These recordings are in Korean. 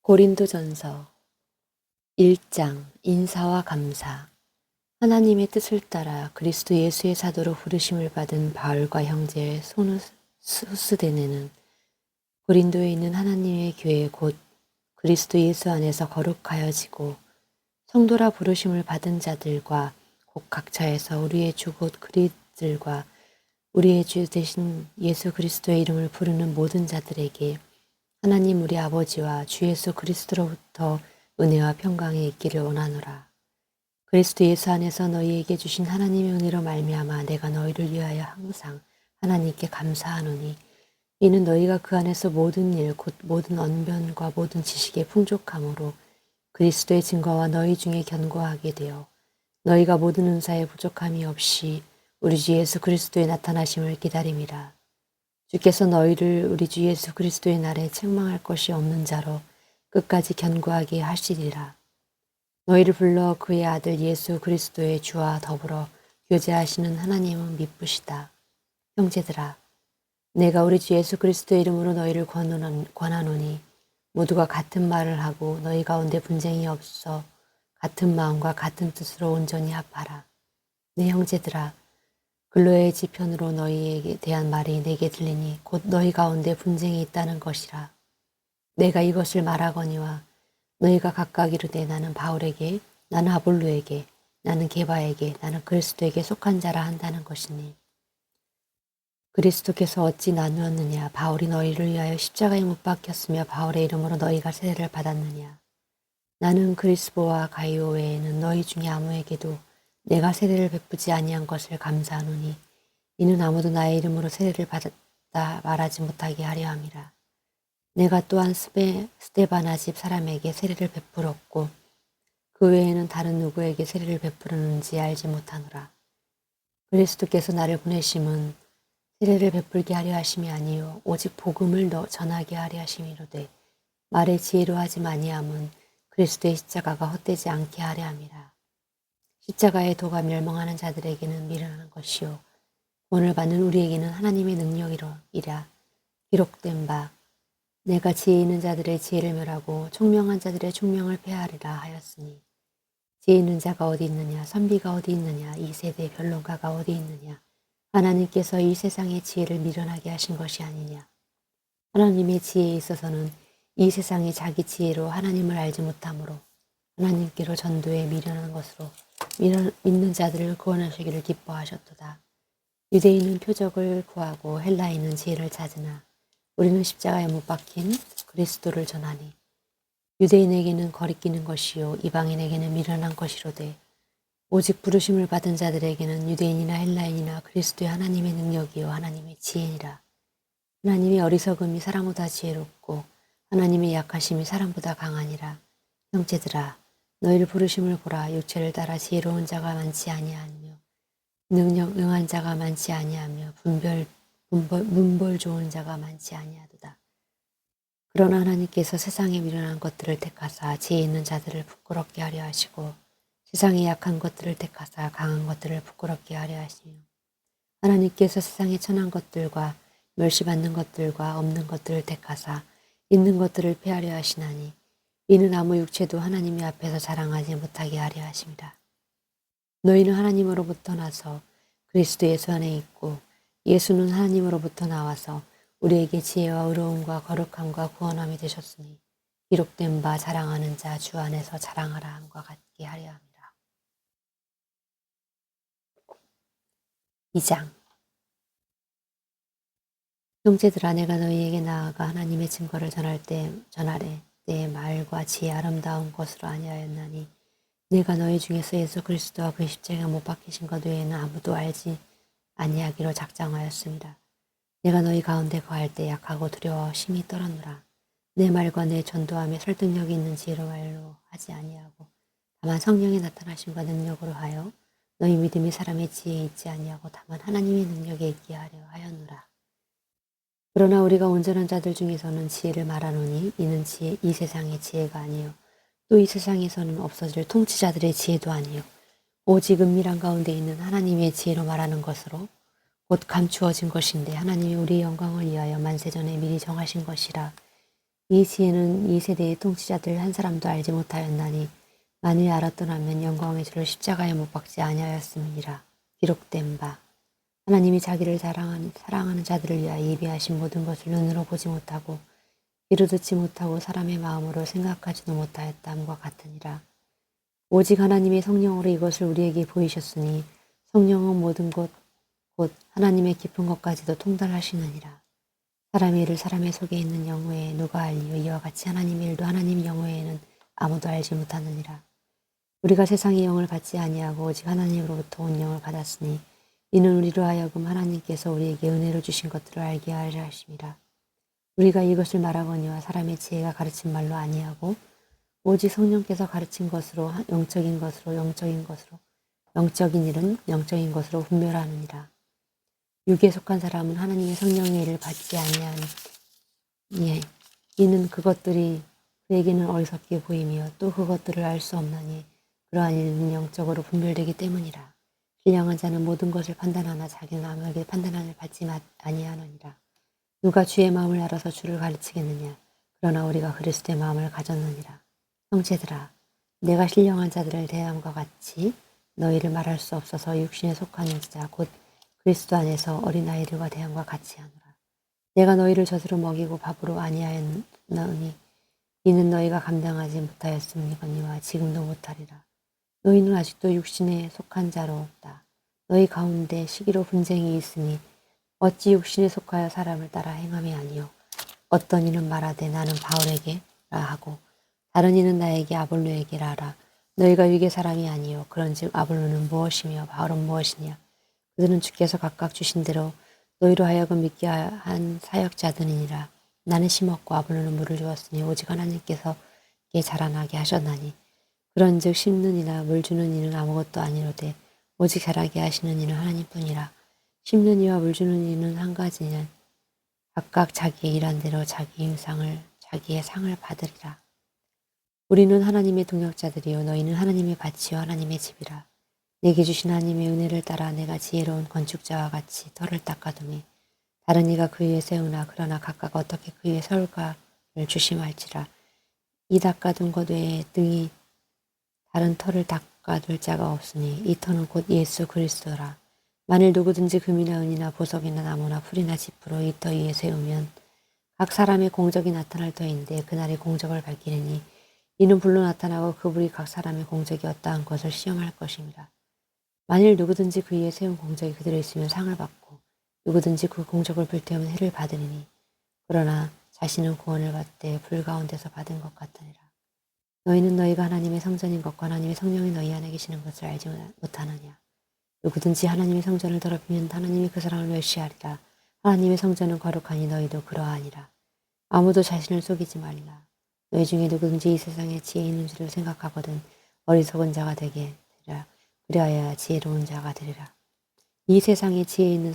고린도전서 1장 인사와 감사. 하나님의 뜻을 따라 그리스도 예수의 사도로 부르심을 받은 바울과 형제 소스데네는 고린도에 있는 하나님의 교회 곧 그리스도 예수 안에서 거룩하여지고 성도라 부르심을 받은 자들과 곧 각처에서 우리의 주 곧 그리스도들과 우리의 주 되신 예수 그리스도의 이름을 부르는 모든 자들에게 하나님 우리 아버지와 주 예수 그리스도로부터 은혜와 평강이 있기를 원하노라. 그리스도 예수 안에서 너희에게 주신 하나님의 은혜로 말미암아 내가 너희를 위하여 항상 하나님께 감사하노니 이는 너희가 그 안에서 모든 일 곧 모든 언변과 모든 지식의 풍족함으로 그리스도의 증거와 너희 중에 견고하게 되어 너희가 모든 은사에 부족함이 없이 우리 주 예수 그리스도의 나타나심을 기다림이라. 주께서 너희를 우리 주 예수 그리스도의 날에 책망할 것이 없는 자로 끝까지 견고하게 하시리라. 너희를 불러 그의 아들 예수 그리스도의 주와 더불어 교제하시는 하나님은 미쁘시다. 형제들아, 내가 우리 주 예수 그리스도의 이름으로 너희를 권하노니 모두가 같은 말을 하고 너희 가운데 분쟁이 없어 같은 마음과 같은 뜻으로 온전히 합하라. 내 형제들아, 근로의 지편으로 너희에게 대한 말이 내게 들리니 곧 너희 가운데 분쟁이 있다는 것이라. 내가 이것을 말하거니와 너희가 각각 이르되 나는 바울에게, 나는 아볼로에게, 나는 게바에게, 나는 그리스도에게 속한 자라 한다는 것이니 그리스도께서 어찌 나누었느냐? 바울이 너희를 위하여 십자가에 못 박혔으며 바울의 이름으로 너희가 세례를 받았느냐? 나는 그리스보와 가이오 외에는 너희 중에 아무에게도 내가 세례를 베푸지 아니한 것을 감사하노니 이는 아무도 나의 이름으로 세례를 받았다 말하지 못하게 하려 함이라. 내가 또한 스데바나 집 사람에게 세례를 베풀었고 그 외에는 다른 누구에게 세례를 베푸르는지 알지 못하노라. 그리스도께서 나를 보내심은 세례를 베풀게 하려 하심이 아니요 오직 복음을 전하게 하려 하심이로되 말의 지혜로 하지 아니함은 그리스도의 십자가가 헛되지 않게 하려 함이라. 십자가의 도가 멸망하는 자들에게는 미련한 것이요 구원을 받는 우리에게는 하나님의 능력이라. 기록된 바 내가 지혜 있는 자들의 지혜를 멸하고 총명한 자들의 총명을 폐하리라 하였으니 지혜 있는 자가 어디 있느냐 선비가 어디 있느냐 이 세대의 변론가가 어디 있느냐 하나님께서 이 세상의 지혜를 미련하게 하신 것이 아니냐. 하나님의 지혜에 있어서는 이 세상이 자기 지혜로 하나님을 알지 못하므로 하나님께로 전도에 미련한 것으로 믿는 자들을 구원하시기를 기뻐하셨도다. 유대인은 표적을 구하고 헬라인은 지혜를 찾으나 우리는 십자가에 못 박힌 그리스도를 전하니 유대인에게는 거리끼는 것이요 이방인에게는 미련한 것이로되 오직 부르심을 받은 자들에게는 유대인이나 헬라인이나 그리스도의 하나님의 능력이요 하나님의 지혜니라. 하나님의 어리석음이 사람보다 지혜롭고 하나님의 약하심이 사람보다 강하니라. 형제들아, 너희를 부르심을 보라. 육체를 따라 지혜로운 자가 많지 아니하며 능력 응한 자가 많지 아니하며 문벌 좋은 자가 많지 아니하도다. 그러나 하나님께서 세상에 미련한 것들을 택하사 지혜 있는 자들을 부끄럽게 하려 하시고 세상에 약한 것들을 택하사 강한 것들을 부끄럽게 하려 하시며 하나님께서 세상에 천한 것들과 멸시받는 것들과 없는 것들을 택하사 있는 것들을 폐하려 하시나니 이는 아무 육체도 하나님의 앞에서 자랑하지 못하게 하려 하심이라. 너희는 하나님으로부터 나서 그리스도 예수 안에 있고 예수는 하나님으로부터 나와서 우리에게 지혜와 의로움과 거룩함과 구원함이 되셨으니 기록된 바 자랑하는 자 주 안에서 자랑하라 함과 같게 하려 함이라. 2장 형제들아, 내가 너희에게 나아가 하나님의 증거를 전하래 내 말과 지혜 아름다운 것으로 아니하였나니 내가 너희 중에서 예수 그리스도와 그 십자가에 못 박히신 것 외에는 아무도 알지 아니하기로 작정하였습니다. 내가 너희 가운데 거할 때 약하고 두려워 심히 떨었노라. 내 말과 내 전도함에 설득력이 있는 지혜로 말로 하지 아니하고 다만 성령의 나타나심과 능력으로 하여 너희 믿음이 사람의 지혜에 있지 아니하고 다만 하나님의 능력에 있게 하려 하였노라. 그러나 우리가 온전한 자들 중에서는 지혜를 말하노니 이는 이 세상의 지혜가 아니요 또 이 세상에서는 없어질 통치자들의 지혜도 아니요 오직 은밀한 가운데 있는 하나님의 지혜로 말하는 것으로 곧 감추어진 것인데 하나님이 우리의 영광을 위하여 만세전에 미리 정하신 것이라. 이 지혜는 이 세대의 통치자들 한 사람도 알지 못하였나니 만일 알았더라면 영광의 주를 십자가에 못 박지 아니하였음이니라. 기록된 바 하나님이 자기를 사랑하는 자들을 위하여 예비하신 모든 것을 눈으로 보지 못하고 귀로 듣지 못하고 사람의 마음으로 생각하지도 못하였다함과 같으니라. 오직 하나님의 성령으로 이것을 우리에게 보이셨으니 성령은 모든 것 곧 하나님의 깊은 것까지도 통달하시느니라. 사람의 일을 사람의 속에 있는 영 외에 누가 알리요. 이와 같이 하나님의 일도 하나님 영 외에는 아무도 알지 못하느니라. 우리가 세상의 영을 받지 아니하고 오직 하나님으로부터 온 영을 받았으니 이는 우리로 하여금 하나님께서 우리에게 은혜로 주신 것들을 알게 하려 하심이라. 우리가 이것을 말하거니와 사람의 지혜가 가르친 말로 아니하고 오직 성령께서 가르친 것으로 영적인 일은 영적인 것으로 분별하느니라. 육에 속한 사람은 하나님의 성령의 일을 받지 아니하니 이는 그것들이 그에게는 어리석게 보이며 또 그것들을 알 수 없나니 그러한 일은 영적으로 분별되기 때문이라. 신령한 자는 모든 것을 판단하나 자기는 아무에게 판단을 받지 아니하느니라. 누가 주의 마음을 알아서 주를 가르치겠느냐. 그러나 우리가 그리스도의 마음을 가졌느니라. 형제들아, 내가 신령한 자들을 대함과 같이 너희를 말할 수 없어서 육신에 속하는 자 곧 그리스도 안에서 어린아이들과 대함과 같이 하노라. 내가 너희를 젖으로 먹이고 밥으로 아니하였나니 이는 너희가 감당하지 못하였음이거니와 지금도 못하리라. 너희는 아직도 육신에 속한 자로다. 너희 가운데 시기로 분쟁이 있으니 어찌 육신에 속하여 사람을 따라 행함이 아니요. 어떤 이는 말하되 나는 바울에게라 하고 다른 이는 나에게 아볼로에게라 하라. 너희가 위계 사람이 아니요. 그런즉 아볼로는 무엇이며 바울은 무엇이냐. 그들은 주께서 각각 주신 대로 너희로 하여금 믿게 한 사역자들이니라. 나는 심었고 아볼로는 물을 주었으니 오직 하나님께서 이게 자라나게 하셨나니 그런즉 심는 이나 물 주는 이는 아무것도 아니로되 오직 자라게 하시는 이는 하나님뿐이라. 심는 이와 물 주는 이는 한 가지냐. 각각 자기의 일한 대로 자기의 상을 받으리라. 우리는 하나님의 동역자들이요 너희는 하나님의 밭이요 하나님의 집이라. 내게 주신 하나님의 은혜를 따라 내가 지혜로운 건축자와 같이 터를 닦아두니 다른 이가 그 위에 세우나 그러나 각각 어떻게 그 위에 세울까를 주심할지라. 이 닦아둔 것 외에 등이 다른 터를 닦아둘 자가 없으니 이 터는 곧 예수 그리스도라. 만일 누구든지 금이나 은이나 보석이나 나무나 풀이나 짚으로 이 터 위에 세우면 각 사람의 공적이 나타날 터인데 그날의 공적을 밝히리니 이는 불로 나타나고 그 불이 각 사람의 공적이 어떠한 것을 시험할 것입니다. 만일 누구든지 그 위에 세운 공적이 그대로 있으면 상을 받고 누구든지 그 공적을 불태우면 해를 받으리니 그러나 자신은 구원을 받되 불 가운데서 받은 것 같으니라. 너희는 너희가 하나님의 성전인 것과 하나님의 성령이 너희 안에 계시는 것을 알지 못하느냐. 누구든지 하나님의 성전을 더럽히면 하나님이 그 사람을 멸시하리라. 하나님의 성전은 거룩하니 너희도 그러하니라. 아무도 자신을 속이지 말라. 너희 중에 누구든지 이 세상에 지혜 있는 줄을 생각하거든 어리석은 자가 되게 되리라. 그리하여야 지혜로운 자가 되리라. 이 세상에 지혜 있는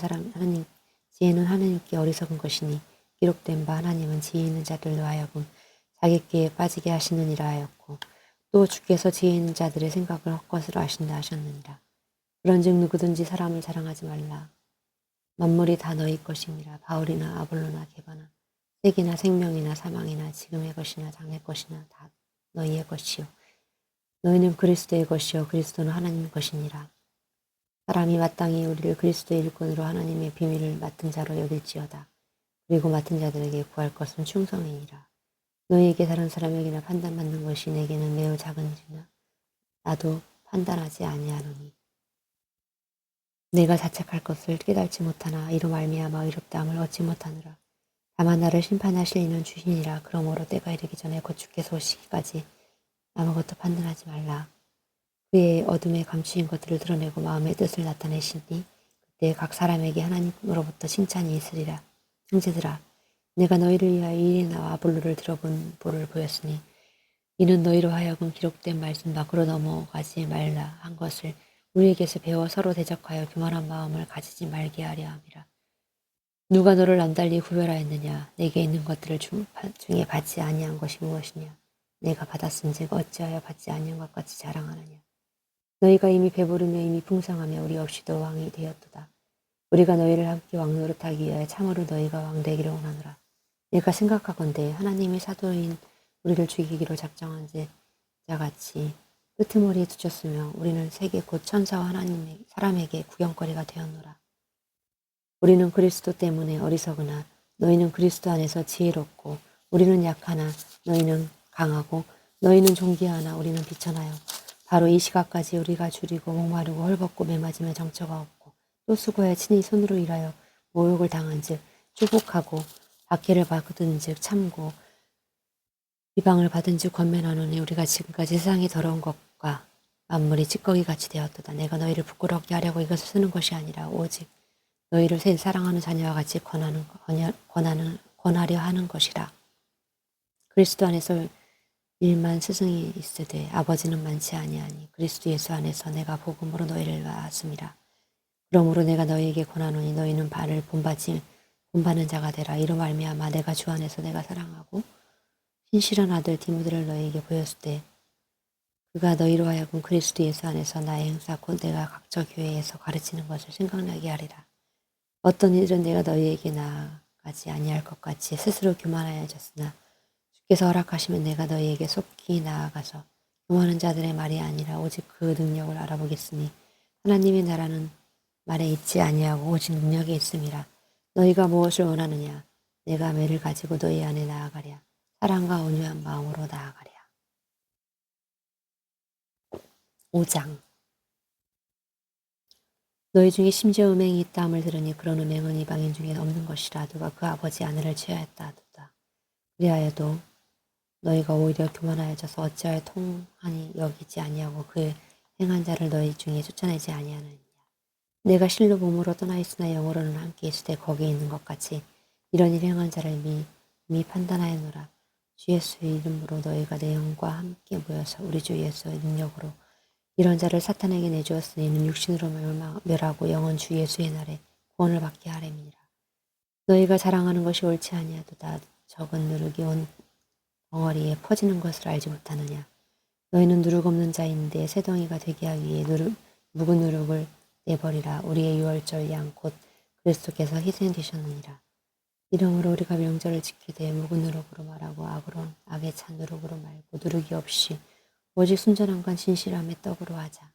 지혜는 하나님께 어리석은 것이니 기록된 바 하나님은 지혜 있는 자들로 하여금 자기께 빠지게 하시느니라 하였고 또 주께서 지혜 있는 자들의 생각을 헛것으로 하신다 하셨느니라. 그런즉 누구든지 사람을 자랑하지 말라. 만물이 다 너희 것이니라. 바울이나 아볼로나 게바나 세계나 생명이나 사망이나 지금의 것이나 장래 것이나 다 너희의 것이요 너희는 그리스도의 것이요 그리스도는 하나님 것이니라. 사람이 마땅히 우리를 그리스도의 일꾼으로 하나님의 비밀을 맡은 자로 여길지어다. 그리고 맡은 자들에게 구할 것은 충성이니라. 너희에게 다른 사람에게나 판단받는 것이 내게는 매우 작은지나 나도 판단하지 아니하노니 내가 자책할 것을 깨달지 못하나 이로 말미암아 의롭다함을 얻지 못하느라. 다만 나를 심판하실 이는 주시니라. 그러므로 때가 이르기 전에 곧 주께서 오시기까지 아무것도 판단하지 말라. 그의 어둠에 감추인 것들을 드러내고 마음의 뜻을 나타내시니 그때 각 사람에게 하나님으로부터 칭찬이 있으리라. 형제들아, 내가 너희를 위하여 이 일에 나와 아볼로를 들어본 보를 보였으니 이는 너희로 하여금 기록된 말씀 밖으로 넘어가지 말라 한 것을 우리에게서 배워 서로 대적하여 교만한 마음을 가지지 말게 하려 함이라. 누가 너를 남달리 구별하였느냐. 내게 있는 것들을 중에 받지 아니한 것이 무엇이냐. 내가 받았은즉 어찌하여 받지 아니한 것 같이 자랑하느냐. 너희가 이미 배부르며 이미 풍성하며 우리 없이도 왕이 되었도다. 우리가 너희를 함께 왕노릇하기 위하여 참으로 너희가 왕 되기를 원하노라. 내가 생각하건대 하나님이 사도인 우리를 죽이기로 작정한 자같이 끄트머리에 두셨으며 우리는 세계 곧 천사와 하나님의 사람에게 구경거리가 되었노라. 우리는 그리스도 때문에 어리석으나 너희는 그리스도 안에서 지혜롭고 우리는 약하나 너희는 강하고 너희는 존귀하나 우리는 비천하여 바로 이 시각까지 우리가 줄이고 목마르고 헐벗고 매맞으며 정처가 없고 또 수고해 친히 손으로 일하여 모욕을 당한즉 축복하고 박해를 받은즉 참고 비방을 받은즉 권면하노니 우리가 지금까지 세상이 더러운 것과 만물이 찌꺼기같이 되었도다. 내가 너희를 부끄럽게 하려고 이것을 쓰는 것이 아니라 오직 너희를 새 사랑하는 자녀와 같이 권하려 하는 것이라. 그리스도 안에서 일만 스승이 있으되 아버지는 많지 아니하니 그리스도 예수 안에서 내가 복음으로 너희를 낳았음이라. 그러므로 내가 너희에게 권하노니 너희는 발을 본받는 자가 되라. 이로 말미암아 내가 주 안에서 내가 사랑하고 신실한 아들 디모데를 너희에게 보였을 때 그가 너희로 하여금 그리스도 예수 안에서 나의 행사 곧 내가 각처 교회에서 가르치는 것을 생각나게 하리라. 어떤 일은 내가 너희에게 나아가지 아니할 것 같이 스스로 교만하여졌으나 주께서 허락하시면 내가 너희에게 속히 나아가서 교만한 자들의 말이 아니라 오직 그 능력을 알아보겠으니 하나님의 나라는 말에 있지 아니하고 오직 능력에 있음이라. 너희가 무엇을 원하느냐 내가 매를 가지고 너희 안에 나아가랴. 사랑과 온유한 마음으로 나아가랴. 5장 너희 중에 심지어 음행이 있다함을 들으니 그런 음행은 이방인 중에 없는 것이라. 누가 그 아버지 아내를 취하였다 하도다. 그리하여도 너희가 오히려 교만하여져서 어찌하여 통하니 여기지 아니하고 그 행한 자를 너희 중에 쫓아내지 아니하느냐. 내가 실로 몸으로 떠나 있으나 영으로는 함께 있으되 거기에 있는 것 같이 이런 일 행한 자를 이미 판단하였노라. 주 예수의 이름으로 너희가 내 영과 함께 모여서 우리 주 예수의 능력으로 이런 자를 사탄에게 내주었으니 이는 육신으로 멸하고 영은 주 예수의 날에 구원을 받게 하려니라. 너희가 자랑하는 것이 옳지 아니하도다. 적은 누룩이 온 덩어리에 퍼지는 것을 알지 못하느냐. 너희는 누룩 없는 자인데 새덩이가 되게 하기 위해 묵은 누룩을 내버리라. 우리의 유월절 양 곧 그리스도께서 희생되셨느니라. 이러므로 우리가 명절을 지키되 묵은 누룩으로 말하고 악에 찬 누룩으로 말고 누룩이 없이 오직 순전함과 진실함의 떡으로 하자.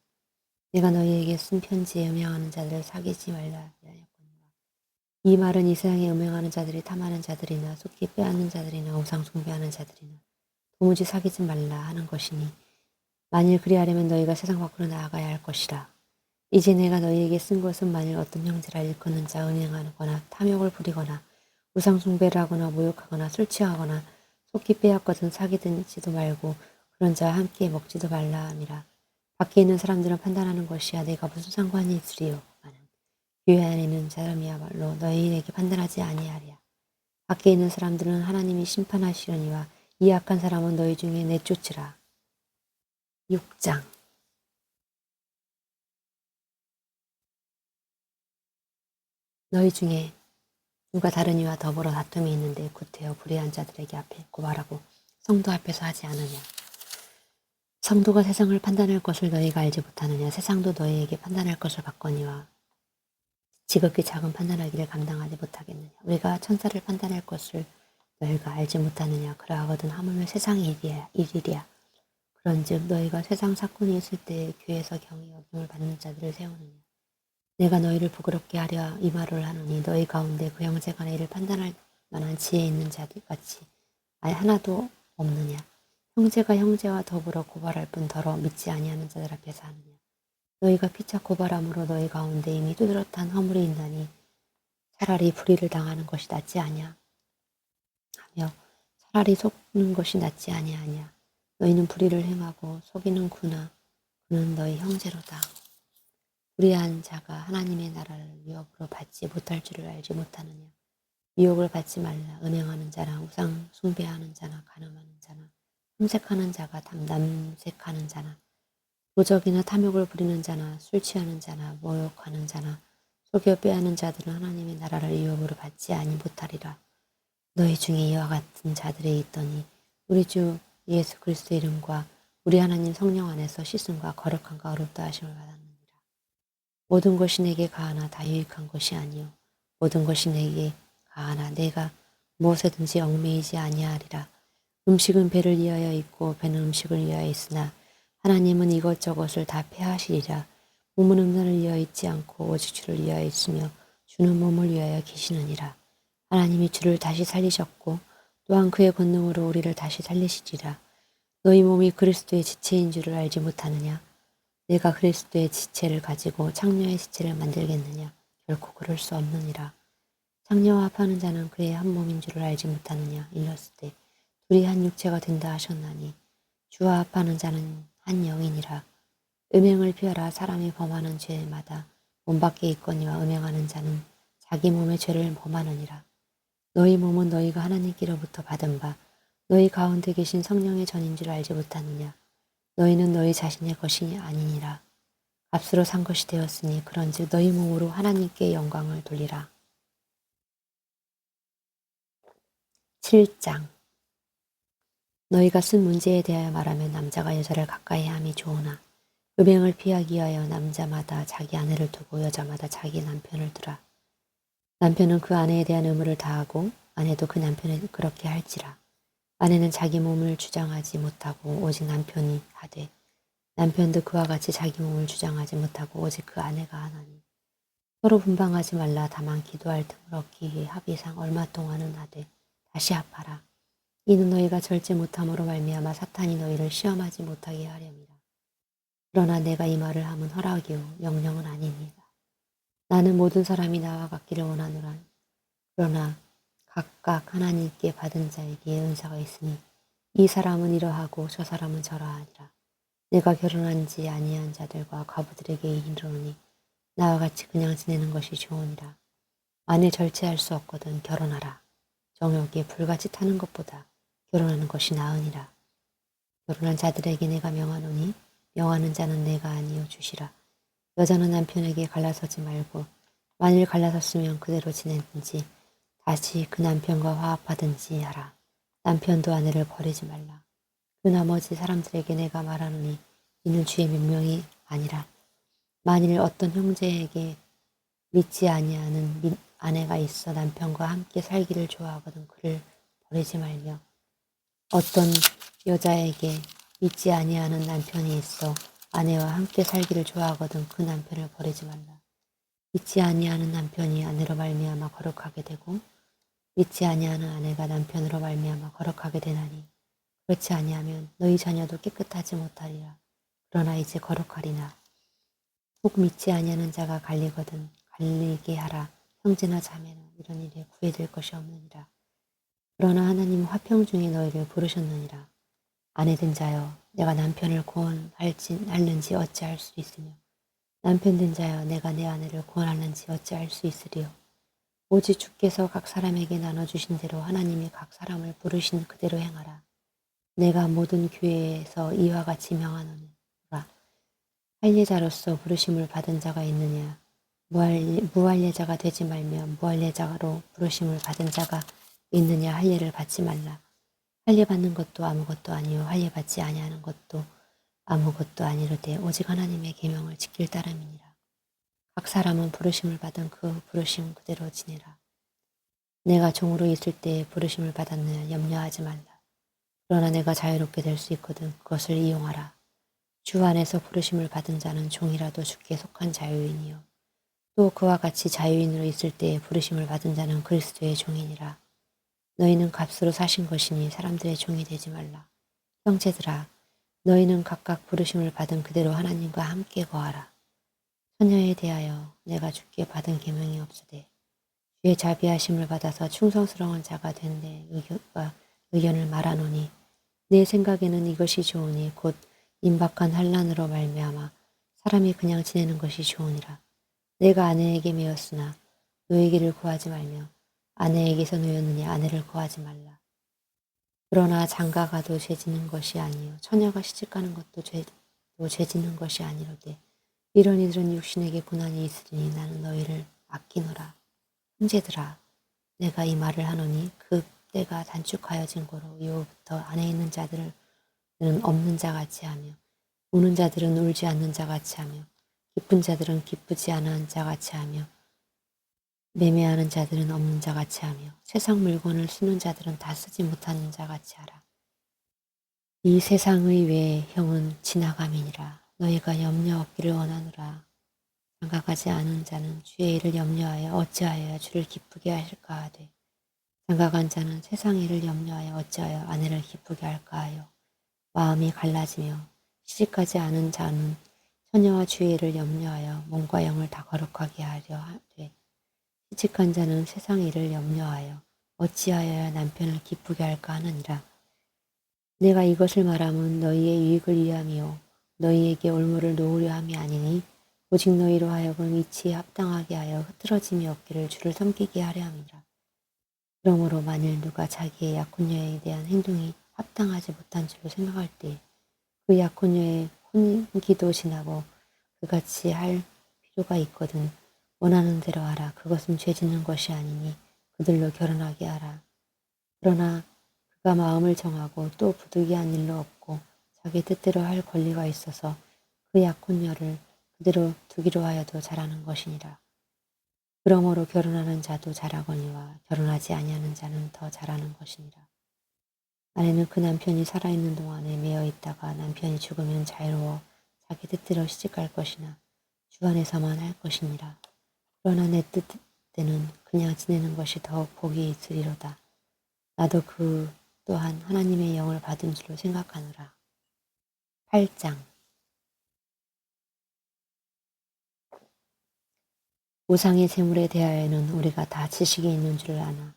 내가 너희에게 쓴 편지에 음행하는 자들을 사귀지 말라 하였거니와 이 말은 이 세상에 음행하는 자들이 탐하는 자들이나 속기 빼앗는 자들이나 우상 숭배하는 자들이나 도무지 사귀지 말라 하는 것이니 만일 그리하려면 너희가 세상 밖으로 나아가야 할 것이라. 이제 내가 너희에게 쓴 것은 만일 어떤 형제라 일컫는 자 음행하거나 탐욕을 부리거나 우상 숭배를 하거나 모욕하거나 술 취하거나 속기 빼앗거든 사귀든지도 말고 그런 자와 함께 먹지도 말라 함이라. 밖에 있는 사람들은 판단하는 것이야 내가 무슨 상관이 있으리요. 나는 교회 안에 있는 사람이야말로 너희에게 판단하지 아니하리야. 밖에 있는 사람들은 하나님이 심판하시려니와 이 악한 사람은 너희 중에 내쫓으라. 6장 너희 중에 누가 다른 이와 더불어 다툼이 있는데 구태여 불의한 자들에게 앞에 고발하고 성도 앞에서 하지 않으냐. 성도가 세상을 판단할 것을 너희가 알지 못하느냐. 세상도 너희에게 판단할 것을 받거니와 지극히 작은 판단하기를 감당하지 못하겠느냐. 우리가 천사를 판단할 것을 너희가 알지 못하느냐. 그러하거든 하물며 세상의 일이랴. 그런즉 너희가 세상 사건이 있을 때 교회에서 경히 여김을 받는 자들을 세우느냐. 내가 너희를 부끄럽게 하려 이 말을 하노니 너희 가운데 그 형제간의 일을 판단할 만한 지혜 있는 자들 같이 아예 하나도 없느냐. 형제가 형제와 더불어 고발할 뿐더러 믿지 아니하는 자들 앞에서 하느냐. 너희가 피차 고발함으로 너희 가운데 이미 뚜드러탄 허물이 있나니 차라리 불의를 당하는 것이 낫지 아니하 하며 차라리 속는 것이 낫지 아니하냐. 너희는 불의를 행하고 속이는구나. 그는 너희 형제로다. 불의한 자가 하나님의 나라를 위협으로 받지 못할 줄을 알지 못하느냐. 미혹을 받지 말라. 음행하는 자나 우상 숭배하는 자나 간음하는 자나 탐색하는 자가 남색하는 자나 도적이나 탐욕을 부리는 자나 술 취하는 자나 모욕하는 자나 속여 빼앗는 자들은 하나님의 나라를 위협으로 받지 아니 못하리라. 너희 중에 이와 같은 자들이 있더니 우리 주 예수 그리스도의 이름과 우리 하나님 성령 안에서 씻음과 거룩함과 어렵다 하심을 받았느니라. 모든 것이 내게 가하나 다 유익한 것이 아니요 모든 것이 내게 가하나 내가 무엇에든지 얽매이지 아니하리라. 음식은 배를 위하여 있고 배는 음식을 위하여 있으나 하나님은 이것저것을 다 폐하시리라. 몸은 음란을 위하여 있지 않고 오직 주를 위하여 있으며 주는 몸을 위하여 계시느니라. 하나님이 주를 다시 살리셨고 또한 그의 권능으로 우리를 다시 살리시리라. 너희 몸이 그리스도의 지체인 줄을 알지 못하느냐? 내가 그리스도의 지체를 가지고 창녀의 지체를 만들겠느냐? 결코 그럴 수 없느니라. 창녀와 합하는 자는 그의 한 몸인 줄을 알지 못하느냐? 일렀을 둘이 한 육체가 된다 하셨나니 주와 합하는 자는 한 영이니라. 음행을 피하라. 사람이 범하는 죄마다 몸 밖에 있거니와 음행하는 자는 자기 몸의 죄를 범하느니라. 너희 몸은 너희가 하나님께로부터 받은 바 너희 가운데 계신 성령의 전인 줄 알지 못하느냐. 너희는 너희 자신의 것이 아니니라. 값으로 산 것이 되었으니 그런즉 너희 몸으로 하나님께 영광을 돌리라. 7장. 너희가 쓴 문제에 대하여 말하면 남자가 여자를 가까이 함이 좋으나 음행을 피하기 위하여 남자마다 자기 아내를 두고 여자마다 자기 남편을 두라. 남편은 그 아내에 대한 의무를 다하고 아내도 그 남편에 그렇게 할지라. 아내는 자기 몸을 주장하지 못하고 오직 남편이 하되 남편도 그와 같이 자기 몸을 주장하지 못하고 오직 그 아내가 하나니 서로 분방하지 말라. 다만 기도할 틈을 얻기 위해 합의상 얼마 동안은 하되 다시 합하라. 이는 너희가 절제 못함으로 말미암아 사탄이 너희를 시험하지 못하게 하렵니다. 그러나 내가 이 말을 함은 허락이요 명령은 아니니라. 나는 모든 사람이 나와 같기를 원하노라. 그러나 각각 하나님께 받은 자에게 은사가 있으니 이 사람은 이러하고 저 사람은 저러하니라. 내가 결혼한 지 아니한 자들과 과부들에게 이르노니 나와 같이 그냥 지내는 것이 좋으니라. 만일 절제할 수 없거든 결혼하라. 정욕에 불같이 타는 것보다 결혼하는 것이 나으니라. 결혼한 자들에게 내가 명하노니 명하는 자는 내가 아니요 주시라. 여자는 남편에게 갈라서지 말고 만일 갈라섰으면 그대로 지내든지 다시 그 남편과 화합하든지 하라. 남편도 아내를 버리지 말라. 그 나머지 사람들에게 내가 말하노니 이는 주의 명령이 아니라 만일 어떤 형제에게 믿지 아니하는 아내가 있어 남편과 함께 살기를 좋아하거든 그를 버리지 말며 어떤 여자에게 믿지 아니하는 남편이 있어 아내와 함께 살기를 좋아하거든 그 남편을 버리지 말라. 믿지 아니하는 남편이 아내로 말미암아 거룩하게 되고 믿지 아니하는 아내가 남편으로 말미암아 거룩하게 되나니 그렇지 아니하면 너희 자녀도 깨끗하지 못하리라. 그러나 이제 거룩하리나 혹 믿지 아니하는 자가 갈리거든 갈리게 하라. 형제나 자매나 이런 일에 구애될 것이 없느니라. 그러나 하나님은 화평 중에 너희를 부르셨느니라. 아내된 자여 내가 남편을 구원할는지 어찌할 수 있으며 남편 된 자여 내가 내 아내를 구원할는지 어찌할 수 있으리요. 오직 주께서 각 사람에게 나눠주신 대로 하나님이 각 사람을 부르신 그대로 행하라. 내가 모든 교회에서 이와 같이 명하노니 할례자로서 부르심을 받은 자가 있느냐. 무할례자가 되지 말며 무할례자로 부르심을 받은 자가 있느냐. 할례를 받지 말라. 할례 받는 것도 아무것도 아니요 할례 받지 아니하는 것도 아무것도 아니로되 오직 하나님의 계명을 지킬 따름이니라. 각 사람은 부르심을 받은 그 부르심 그대로 지내라. 내가 종으로 있을 때에 부르심을 받았느냐 염려하지 말라. 그러나 내가 자유롭게 될 수 있거든 그것을 이용하라. 주 안에서 부르심을 받은 자는 종이라도 주께 속한 자유인이요 또 그와 같이 자유인으로 있을 때에 부르심을 받은 자는 그리스도의 종이니라. 너희는 값으로 사신 것이니 사람들의 종이 되지 말라. 형제들아 너희는 각각 부르심을 받은 그대로 하나님과 함께 거하라. 처녀에 대하여 내가 주께 받은 계명이 없으되 주의 자비하심을 받아서 충성스러운 자가 된 내 의견을 말하노니 내 생각에는 이것이 좋으니 곧 임박한 환난으로 말미암아 사람이 그냥 지내는 것이 좋으니라. 내가 아내에게 매였으나 노예기를 구하지 말며 아내에게서 놓였느냐 아내를 구하지 말라. 그러나 장가가도 죄짓는 것이 아니요 처녀가 시집가는 것도 죄짓는 것이 아니로되 이런 이들은 육신에게 고난이 있으리니 나는 너희를 아끼노라. 형제들아 내가 이 말을 하노니 그 때가 단축하여진 거로 이후부터 안에 있는 자들은 없는 자같이 하며 우는 자들은 울지 않는 자같이 하며 기쁜 자들은 기쁘지 않은 자같이 하며 매매하는 자들은 없는 자같이 하며 세상 물건을 쓰는 자들은 다 쓰지 못하는 자같이 하라. 이 세상의 외 형은 지나감이니라. 너희가 염려 없기를 원하노라. 장가가지 않은 자는 주의 일을 염려하여 어찌하여 주를 기쁘게 하실까 하되 장가간 자는 세상 일을 염려하여 어찌하여 아내를 기쁘게 할까 하여 마음이 갈라지며 시집가지 않은 자는 처녀와 주의 일을 염려하여 몸과 영을 다 거룩하게 하려 하되 시집간 자는 세상 일을 염려하여 어찌하여 남편을 기쁘게 할까 하느니라. 내가 이것을 말함은 너희의 유익을 위함이요 너희에게 올무를 놓으려 함이 아니니 오직 너희로 하여금 이치에 합당하게 하여 흐트러짐이 없기를 주를 섬기게 하려 함이라. 그러므로 만일 누가 자기의 약혼녀에 대한 행동이 합당하지 못한 줄로 생각할 때 그 약혼녀의 혼기도 지나고 그같이 할 필요가 있거든 원하는 대로 하라. 그것은 죄 짓는 것이 아니니 그들로 결혼하게 하라. 그러나 그가 마음을 정하고 또 부득이한 일로 없고 자기 뜻대로 할 권리가 있어서 그 약혼녀를 그대로 두기로 하여도 잘하는 것이니라. 그러므로 결혼하는 자도 잘하거니와 결혼하지 아니하는 자는 더 잘하는 것이니라. 아내는 그 남편이 살아있는 동안에 매여 있다가 남편이 죽으면 자유로워 자기 뜻대로 시집갈 것이나 주 안에서만 할 것이니라. 그러나 내 뜻대는 그냥 지내는 것이 더욱 복이 있으리로다. 나도 그 또한 하나님의 영을 받은 줄로 생각하노라. 8장 우상의 재물에 대하여는 우리가 다 지식이 있는 줄 아나.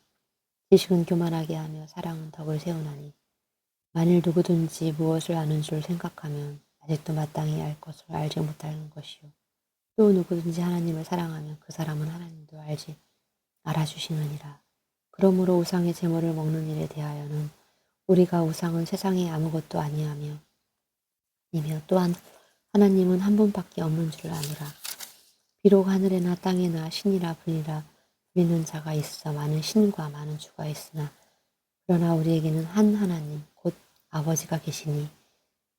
지식은 교만하게 하며 사랑은 덕을 세우나니 만일 누구든지 무엇을 아는 줄 생각하면 아직도 마땅히 알 것을 알지 못하는 것이요. 또 누구든지 하나님을 사랑하면 그 사람은 하나님도 알아주시느니라. 그러므로 우상의 재물을 먹는 일에 대하여는 우리가 우상은 세상에 아무것도 아니하며 또한 하나님은 한 분밖에 없는 줄 아노라. 비록 하늘에나 땅에나 신이라 불리는 자가 있어 많은 신과 많은 주가 있으나 그러나 우리에게는 한 하나님 곧 아버지가 계시니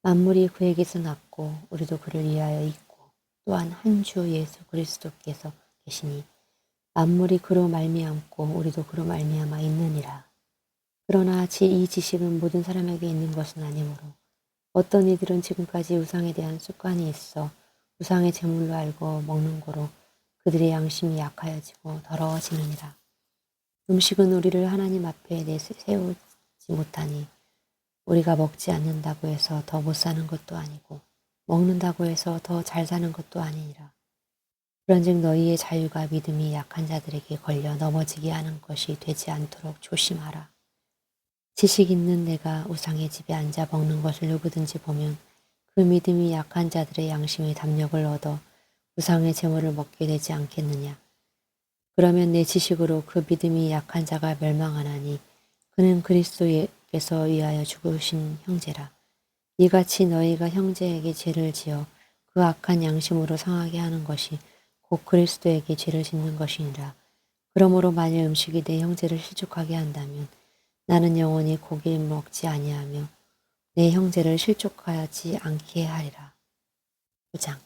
만물이 그에게서 났고 우리도 그를 위하여 있고 또한 한 주 예수 그리스도께서 계시니 만물이 그로 말미암고 우리도 그로 말미암아 있느니라. 그러나 이 지식은 모든 사람에게 있는 것은 아니므로 어떤 이들은 지금까지 우상에 대한 습관이 있어 우상의 제물로 알고 먹는 고로 그들의 양심이 약하여지고 더러워지느니라. 음식은 우리를 하나님 앞에 세우지 못하니 우리가 먹지 않는다고 해서 더 못 사는 것도 아니고 먹는다고 해서 더 잘 사는 것도 아니니라. 그런즉 너희의 자유가 믿음이 약한 자들에게 걸려 넘어지게 하는 것이 되지 않도록 조심하라. 지식 있는 내가 우상의 집에 앉아 먹는 것을 누구든지 보면 그 믿음이 약한 자들의 양심의 담력을 얻어 우상의 제물을 먹게 되지 않겠느냐. 그러면 내 지식으로 그 믿음이 약한 자가 멸망하나니 그는 그리스도께서 위하여 죽으신 형제라. 이같이 너희가 형제에게 죄를 지어 그 악한 양심으로 상하게 하는 것이 곧 그리스도에게 죄를 짓는 것이니라. 그러므로 만일 음식이 내 형제를 실족하게 한다면 나는 영원히 고기를 먹지 아니하며 내 형제를 실족하지 않게 하리라. 9장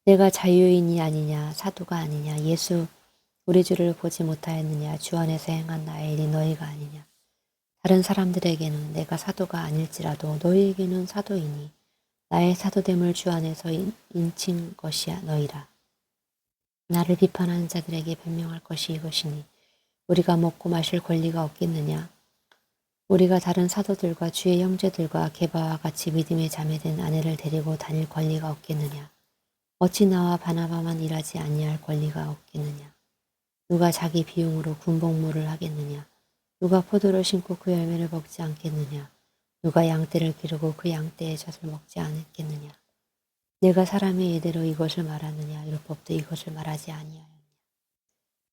내가 자유인이 아니냐 사도가 아니냐 예수 우리 주를 보지 못하였느냐 주 안에서 행한 나의 일이 너희가 아니냐. 다른 사람들에게는 내가 사도가 아닐지라도 너희에게는 사도이니 나의 사도됨을 주 안에서 인친 것이야 너희라. 나를 비판하는 자들에게 변명할 것이 이것이니 우리가 먹고 마실 권리가 없겠느냐. 우리가 다른 사도들과 주의 형제들과 게바와 같이 믿음의 자매된 아내를 데리고 다닐 권리가 없겠느냐. 어찌 나와 바나바만 일하지 아니할 권리가 없겠느냐. 누가 자기 비용으로 군복무를 하겠느냐. 누가 포도를 심고 그 열매를 먹지 않겠느냐. 누가 양떼를 기르고 그 양떼의 젖을 먹지 않겠느냐. 내가 사람의 예대로 이것을 말하느냐. 율법도 이것을 말하지 아니하였느냐.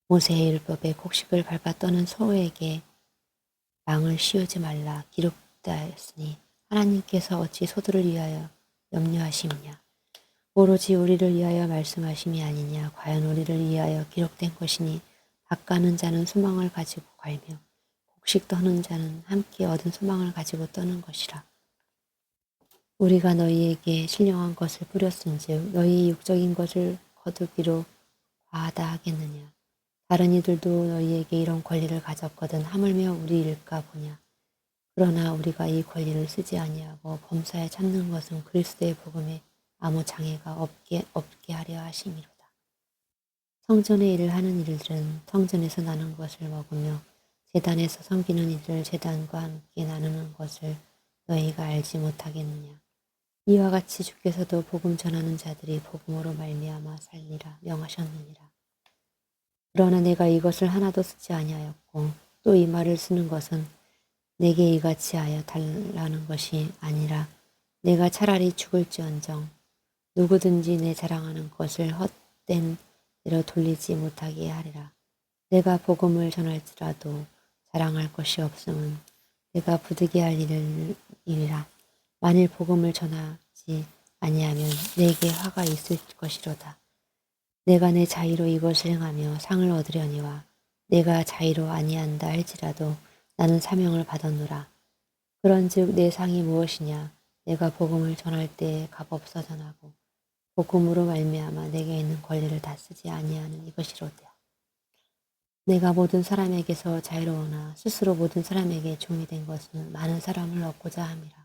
모세의 율법에 곡식을 밟아 떠는 소에게 양을 씌우지 말라 기록되었으니 하나님께서 어찌 소들을 위하여 염려하심이냐. 오로지 우리를 위하여 말씀하심이 아니냐. 과연 우리를 위하여 기록된 것이니 밭가는 자는 소망을 가지고 갈며 곡식 떠는 자는 함께 얻은 소망을 가지고 떠는 것이라. 우리가 너희에게 신령한 것을 뿌렸은즉 너희 육적인 것을 거두기로 과하다 하겠느냐. 다른 이들도 너희에게 이런 권리를 가졌거든 하물며 우리 일까 보냐. 그러나 우리가 이 권리를 쓰지 아니하고 범사에 참는 것은 그리스도의 복음에 아무 장애가 없게 하려 하심이로다. 성전의 일을 하는 이들은 성전에서 나는 것을 먹으며 제단에서 섬기는 이들을 제단과 함께 나누는 것을 너희가 알지 못하겠느냐. 이와 같이 주께서도 복음 전하는 자들이 복음으로 말미암아 살리라 명하셨느니라. 그러나 내가 이것을 하나도 쓰지 아니하였고 또 이 말을 쓰는 것은 내게 이같이 하여 달라는 것이 아니라 내가 차라리 죽을지언정 누구든지 내 자랑하는 것을 헛된 대로 돌리지 못하게 하리라. 내가 복음을 전할지라도 자랑할 것이 없음은 내가 부득이할 일이라. 만일 복음을 전하지 아니하면 내게 화가 있을 것이로다. 내가 내 자의로 이것을 행하며 상을 얻으려니와 내가 자의로 아니한다 할지라도 나는 사명을 받았노라. 그런즉 내 상이 무엇이냐? 내가 복음을 전할 때에 값없어 전하고 복음으로 말미암아 내게 있는 권리를 다 쓰지 아니하는 이것이로다. 내가 모든 사람에게서 자유로우나 스스로 모든 사람에게 종이 된 것은 많은 사람을 얻고자 함이라.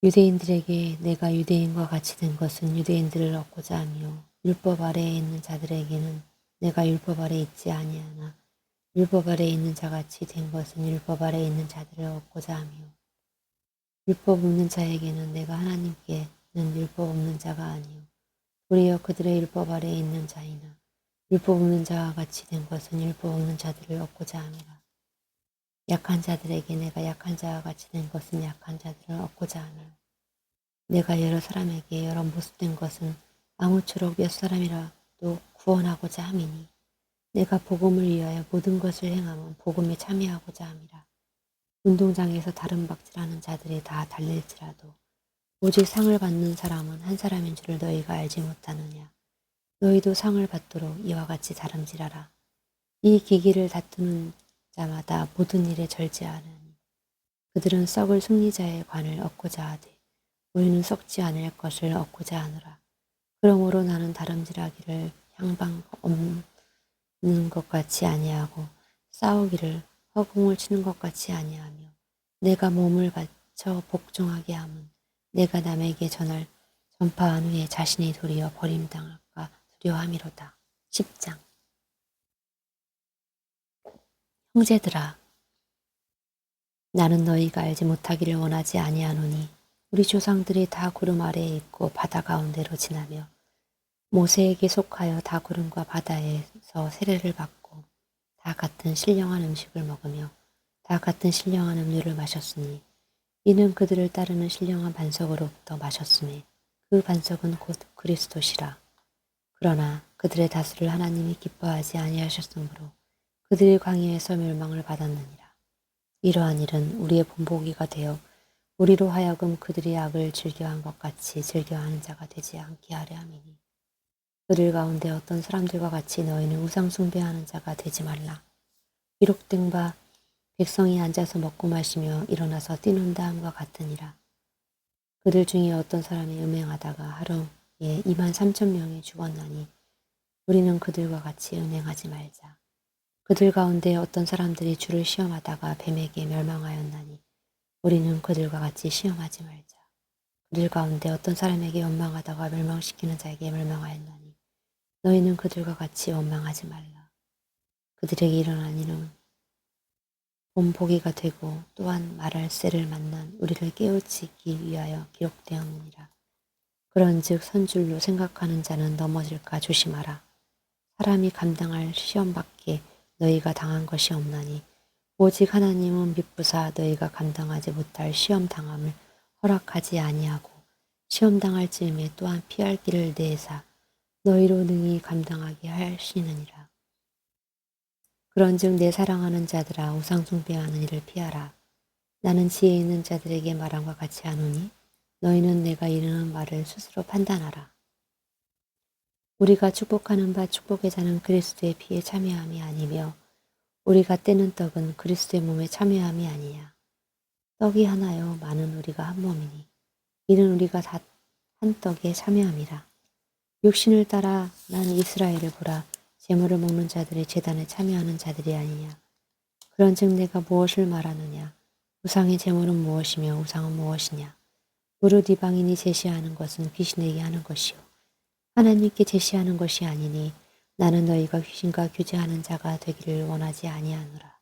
유대인들에게 내가 유대인과 같이 된 것은 유대인들을 얻고자 하며 율법 아래에 있는 자들에게는 내가 율법 아래에 있지 아니하나 율법 아래에 있는 자같이 된 것은 율법 아래에 있는 자들을 얻고자 하며 율법 없는 자에게는 내가 하나님께는 율법 없는 자가 아니요 도리어 그들의 율법 아래에 있는 자이나 율법 없는 자와 같이 된 것은 율법 없는 자들을 얻고자 함이라. 약한 자들에게 내가 약한 자와 같이 된 것은 약한 자들을 얻고자 하며 내가 여러 사람에게 여러 모습 된 것은 아무쪼록 몇 사람이라도 구원하고자 함이니 내가 복음을 위하여 모든 것을 행하면 복음에 참여하고자 함이라. 운동장에서 다른 박질하는 자들이 다 달릴지라도 오직 상을 받는 사람은 한 사람인 줄을 너희가 알지 못하느냐. 너희도 상을 받도록 이와 같이 다름질하라. 이 기기를 다투는 자마다 모든 일에 절제하느니 그들은 썩을 승리자의 관을 얻고자 하되 우리는 썩지 않을 것을 얻고자 하노라. 그러므로 나는 다름질하기를 향방 없는 것 같이 아니하고 싸우기를 허공을 치는 것 같이 아니하며 내가 몸을 바쳐 복종하게 함은 내가 남에게 전파한 후에 자신이 도리어 버림당할까 두려워함이로다. 10장. 형제들아, 나는 너희가 알지 못하기를 원하지 아니하노니 우리 조상들이 다 구름 아래에 있고 바다 가운데로 지나며 모세에게 속하여 다 구름과 바다에서 세례를 받고 다 같은 신령한 음식을 먹으며 다 같은 신령한 음료를 마셨으니 이는 그들을 따르는 신령한 반석으로부터 마셨음에 그 반석은 곧 그리스도시라. 그러나 그들의 다수를 하나님이 기뻐하지 아니하셨으므로 그들이 광야에서 멸망을 받았느니라. 이러한 일은 우리의 본보기가 되어 우리로 하여금 그들이 악을 즐겨한 것 같이 즐겨하는 자가 되지 않게 하려 함이니 그들 가운데 어떤 사람들과 같이 너희는 우상 숭배하는 자가 되지 말라. 기록된 바 백성이 앉아서 먹고 마시며 일어나서 뛰는다 함과 같으니라. 그들 중에 어떤 사람이 음행하다가 하루에 23,000명이 죽었나니 우리는 그들과 같이 음행하지 말자. 그들 가운데 어떤 사람들이 주를 시험하다가 뱀에게 멸망하였나니 우리는 그들과 같이 시험하지 말자. 그들 가운데 어떤 사람에게 원망하다가 멸망시키는 자에게 멸망하였나니 너희는 그들과 같이 원망하지 말라. 그들에게 일어난 일은 본보기가 되고 또한 말할 새를 만난 우리를 깨우치기 위하여 기록되었느니라. 그런즉 선줄로 생각하는 자는 넘어질까 조심하라. 사람이 감당할 시험밖에 너희가 당한 것이 없나니 오직 하나님은 미쁘사 너희가 감당하지 못할 시험 당함을 허락하지 아니하고 시험 당할 즈음에 또한 피할 길을 내사 너희로 능히 감당하게 하시느니라. 그런즉 내 사랑하는 자들아 우상 숭배하는 일을 피하라. 나는 지혜 있는 자들에게 말함과 같이 하노니 너희는 내가 이르는 말을 스스로 판단하라. 우리가 축복하는 바 축복의 자는 그리스도의 피에 참여함이 아니며 우리가 떼는 떡은 그리스도의 몸에 참여함이 아니냐. 떡이 하나요 많은 우리가 한 몸이니 이는 우리가 다 한 떡에 참여함이라. 육신을 따라 난 이스라엘을 보라. 제물을 먹는 자들이 제단에 참여하는 자들이 아니냐. 그런즉 내가 무엇을 말하느냐. 우상의 제물은 무엇이며 우상은 무엇이냐. 무릇 이방인이 제시하는 것은 귀신에게 하는 것이요 하나님께 제시하는 것이 아니니 나는 너희가 귀신과 교제하는 자가 되기를 원하지 아니하노라.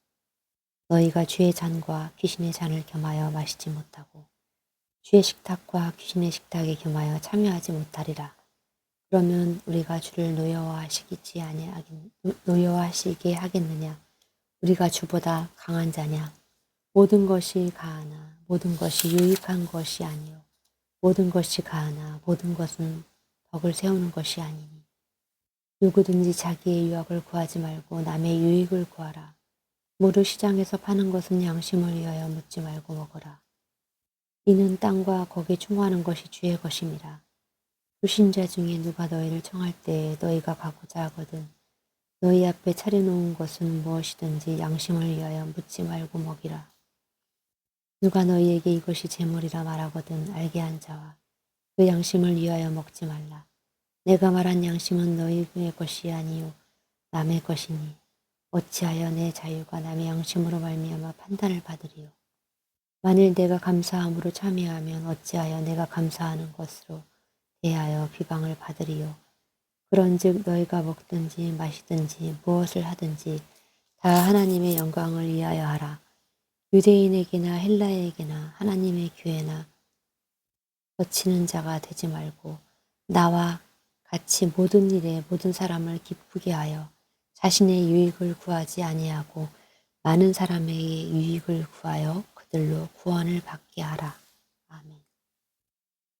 너희가 주의 잔과 귀신의 잔을 겸하여 마시지 못하고 주의 식탁과 귀신의 식탁에 겸하여 참여하지 못하리라. 그러면 우리가 주를 노여워하시게 하겠느냐? 우리가 주보다 강한 자냐? 모든 것이 가하나 모든 것이 유익한 것이 아니요 모든 것이 가하나 모든 것은 덕을 세우는 것이 아니니 누구든지 자기의 유익을 구하지 말고 남의 유익을 구하라. 무릇 시장에서 파는 것은 양심을 위하여 묻지 말고 먹어라. 이는 땅과 거기 충만한 것이 주의 것임이라. 주신 자 중에 누가 너희를 청할 때에 너희가 가고자 하거든 너희 앞에 차려놓은 것은 무엇이든지 양심을 위하여 묻지 말고 먹이라. 누가 너희에게 이것이 제물이라 말하거든 알게 한 자와 그 양심을 위하여 먹지 말라. 내가 말한 양심은 너희의 것이 아니요 남의 것이니 어찌하여 내 자유가 남의 양심으로 말미암아 판단을 받으리요. 만일 내가 감사함으로 참여하면 어찌하여 내가 감사하는 것으로 대하여 비방을 받으리요. 그런즉 너희가 먹든지 마시든지 무엇을 하든지 다 하나님의 영광을 위하여 하라. 유대인에게나 헬라에게나 하나님의 교회나 거치는 자가 되지 말고 나와 같이 모든 일에 모든 사람을 기쁘게 하여 자신의 유익을 구하지 아니하고 많은 사람의 유익을 구하여 그들로 구원을 받게 하라. 아멘.